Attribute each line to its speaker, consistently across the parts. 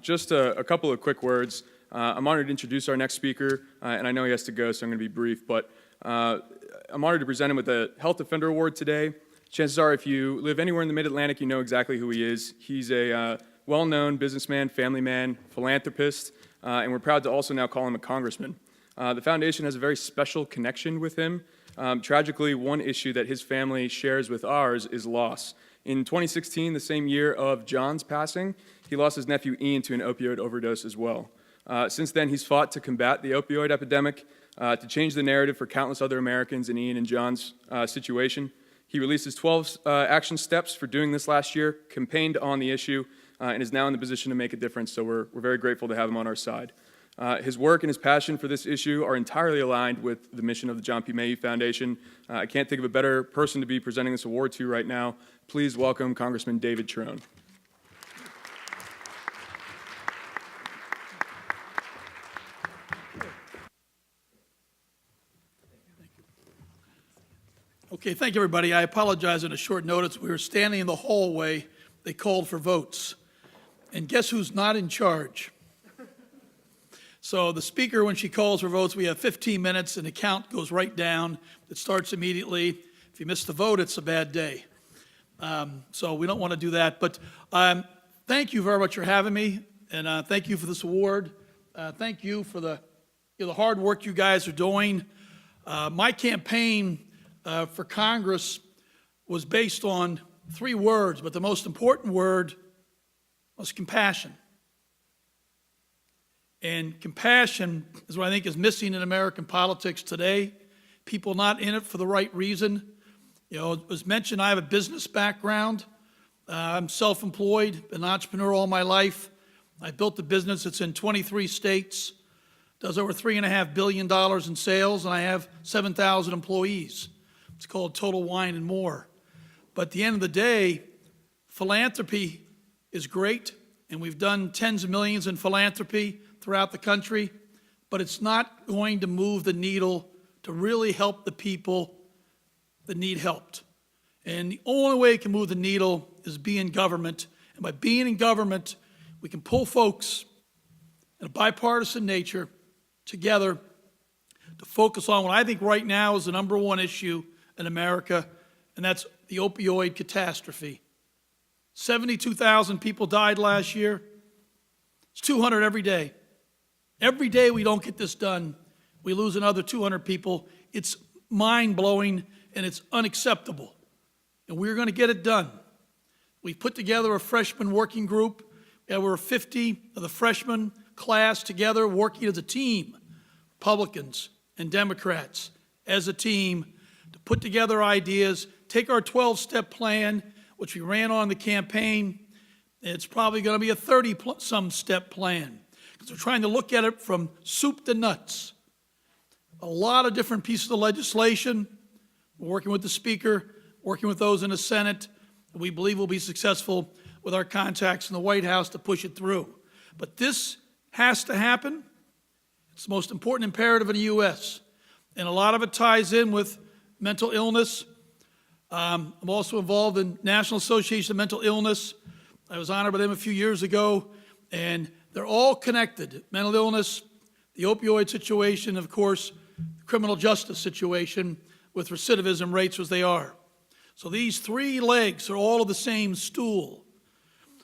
Speaker 1: Just a couple of quick words. I'm honored to introduce our next speaker, and I know he has to go, so I'm going to be brief, but I'm honored to present him with the Health Defender Award today. Chances are, if you live anywhere in the Mid-Atlantic, you know exactly who he is. He's a well-known businessman, family man, philanthropist, and we're proud to also now call him a congressman. The foundation has a very special connection with him. Tragically, one issue that his family shares with ours is loss. In 2016, the same year of John's passing, he lost his nephew Ian to an opioid overdose as well. Since then, he's fought to combat the opioid epidemic, to change the narrative for countless other Americans in Ian and John's situation. He released his 12 action steps for doing this last year, campaigned on the issue, and is now in the position to make a difference, so we're very grateful to have him on our side. His work and his passion for this issue are entirely aligned with the mission of the John P. Mayhew Foundation. I can't think of a better person to be presenting this award to right now. Please welcome Congressman David Trone.
Speaker 2: Okay, thank you, everybody. I apologize on a short notice. We were standing in the hallway. They called for votes. And guess who's not in charge? So the speaker, when she calls for votes, we have 15 minutes, and the count goes right down. It starts immediately. If you miss the vote, it's a bad day. So we don't want to do that. But thank you very much for having me, and thank you for this award. Thank you for the hard work you guys are doing. My campaign for Congress was based on 3 words, but the most important word was compassion. And compassion is what I think is missing in American politics today. People not in it for the right reason. You know, it was mentioned I have a business background. I'm self-employed, been an entrepreneur all my life. I built a business that's in 23 states, does over $3.5 billion in sales, and I have 7,000 employees. It's called Total Wine and More. But at the end of the day, philanthropy is great, and we've done tens of millions in philanthropy throughout the country, but it's not going to move the needle to really help the people that need helped. And the only way it can move the needle is be in government. And by being in government, we can pull folks in a bipartisan nature together to focus on what I think right now is the #1 issue in America, and that's the opioid catastrophe. 72,000 people died last year. It's 200 every day. Every day we don't get this done, we lose another 200 people. It's mind-blowing, and it's unacceptable. And we're going to get it done. We've put together a freshman working group. There were 50 of the freshman class together working as a team, Republicans and Democrats, as a team, to put together ideas, take our 12-step plan, which we ran on the campaign. It's probably going to be a 30-some step plan, because we're trying to look at it from soup to nuts. A lot of different pieces of legislation. We're working with the Speaker, working with those in the Senate, and we believe we'll be successful with our contacts in the White House to push it through. But this has to happen. It's the most important imperative in the U.S., and a lot of it ties in with mental illness. I'm also involved in National Association of Mental Illness. I was honored by them a few years ago, and they're all connected. Mental illness, the opioid situation, of course, the criminal justice situation with recidivism rates as they are. So these 3 legs are all of the same stool.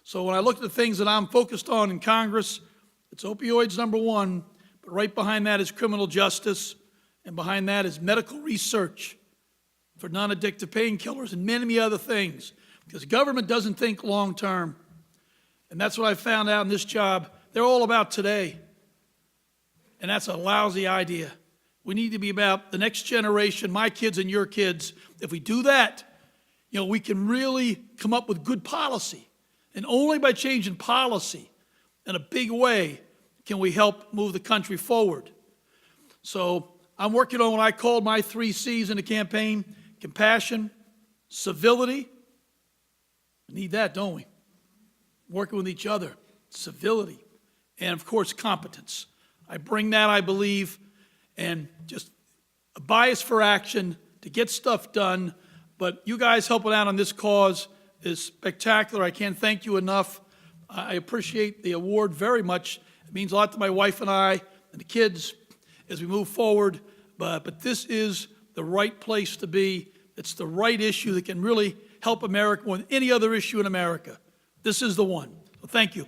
Speaker 2: So when I look at the things that I'm focused on in Congress, it's opioids #1, but right behind that is criminal justice, and behind that is medical research for non-addictive painkillers and many other things, because government doesn't think long-term. And that's what I found out in this job. They're all about today, and that's a lousy idea. We need to be about the next generation, my kids and your kids. If we do that, you know, we can really come up with good policy. And only by changing policy in a big way can we help move the country forward. So I'm working on what I called my 3 C's in the campaign: compassion, civility. We need that, don't we? Working with each other, civility, and of course, competence. I bring that, I believe, and just a bias for action to get stuff done. But you guys helping out on this cause is spectacular. I can't thank you enough. I appreciate the award very much. It means a lot to my wife and I and the kids as we move forward, but this is the right place to be. It's the right issue that can really help America more than any other issue in America. This is the one. So thank you.